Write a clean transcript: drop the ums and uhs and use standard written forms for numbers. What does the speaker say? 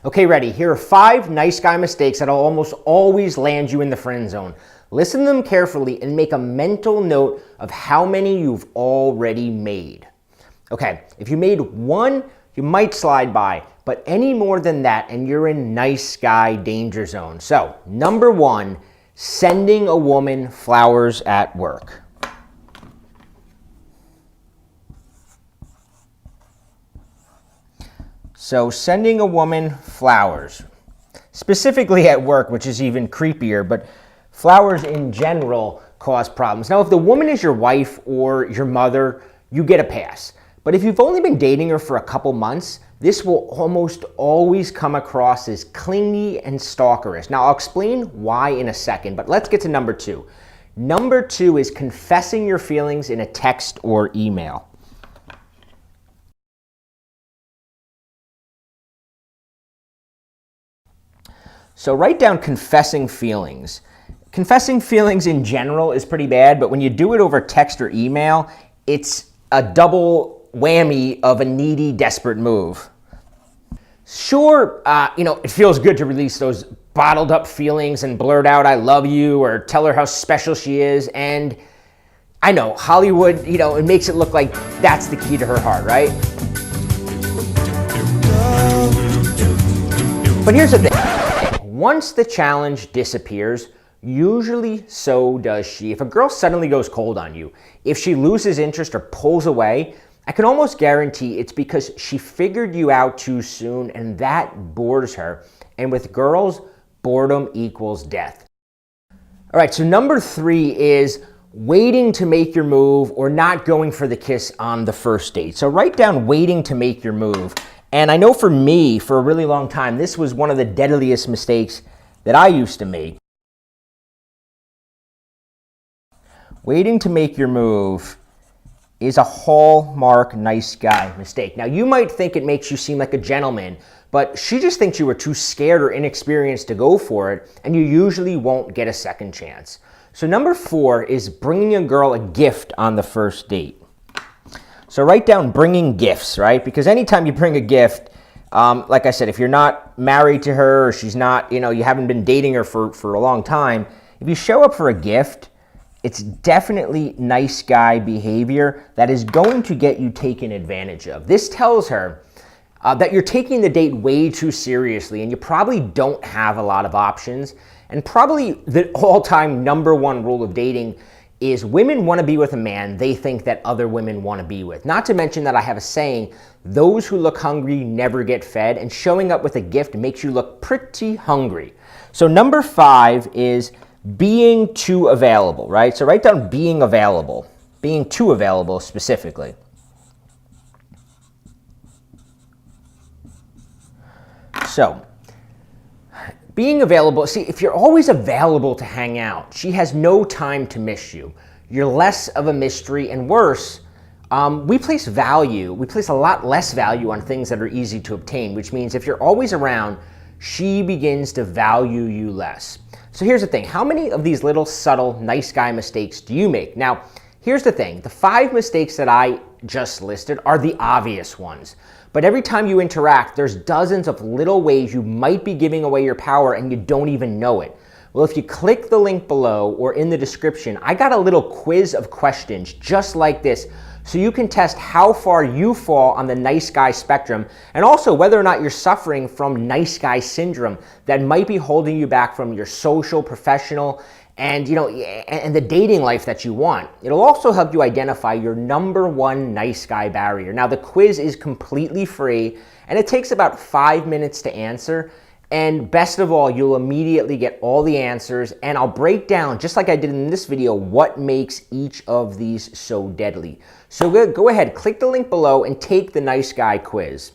Okay, ready? Here are 5 nice guy mistakes that'll almost always land you in the friend zone. Listen to them carefully and make a mental note of how many you've already made. Okay, if you made 1, you might slide by, but any more than that and you're in nice guy danger zone. So, number 1, sending a woman flowers at work. So sending a woman flowers, specifically at work, which is even creepier, but flowers in general cause problems. Now, if the woman is your wife or your mother, you get a pass. But if you've only been dating her for a couple months, this will almost always come across as clingy and stalkerish. Now, I'll explain why in a second, but let's get to number 2. Number 2 is confessing your feelings in a text or email. So write down confessing feelings. Confessing feelings in general is pretty bad, but when you do it over text or email, it's a double whammy of a needy, desperate move. Sure, it feels good to release those bottled up feelings and blurt out, "I love you," or tell her how special she is. And I know, Hollywood, it makes it look like that's the key to her heart, right? But here's the thing. Once the challenge disappears, usually so does she. If a girl suddenly goes cold on you, if she loses interest or pulls away, I can almost guarantee it's because she figured you out too soon and that bores her. And with girls, boredom equals death. All right, so number 3 is waiting to make your move or not going for the kiss on the first date. So write down waiting to make your move. And I know for me, for a really long time, this was one of the deadliest mistakes that I used to make. Waiting to make your move is a hallmark nice guy mistake. Now, you might think it makes you seem like a gentleman, but she just thinks you were too scared or inexperienced to go for it, and you usually won't get a second chance. So number 4 is bringing a girl a gift on the first date. So write down bringing gifts, right? Because anytime you bring a gift, like I said, if you're not married to her or she's not, you haven't been dating her for a long time, if you show up for a gift, it's definitely nice guy behavior that is going to get you taken advantage of. This tells her that you're taking the date way too seriously and you probably don't have a lot of options. And probably the all-time number 1 rule of dating is women want to be with a man they think that other women want to be with. Not to mention that I have a saying, those who look hungry never get fed, and showing up with a gift makes you look pretty hungry. So number 5 is being too available, right? So write down being available, being too available specifically. So, being available, see, if you're always available to hang out, she has no time to miss you. You're less of a mystery, and worse, we place a lot less value on things that are easy to obtain, which means if you're always around, she begins to value you less. So here's the thing, how many of these little subtle nice guy mistakes do you make? Now, here's the thing, the 5 mistakes that I just listed are the obvious ones. But every time you interact, there's dozens of little ways you might be giving away your power and you don't even know it. Well, if you click the link below or in the description, I got a little quiz of questions just like this so you can test how far you fall on the nice guy spectrum and also whether or not you're suffering from nice guy syndrome that might be holding you back from your social, professional, and the dating life that you want. It'll also help you identify your number 1 nice guy barrier. Now, the quiz is completely free and it takes about 5 minutes to answer. And best of all, you'll immediately get all the answers, and I'll break down, just like I did in this video, what makes each of these so deadly. So go ahead, click the link below and take the nice guy quiz.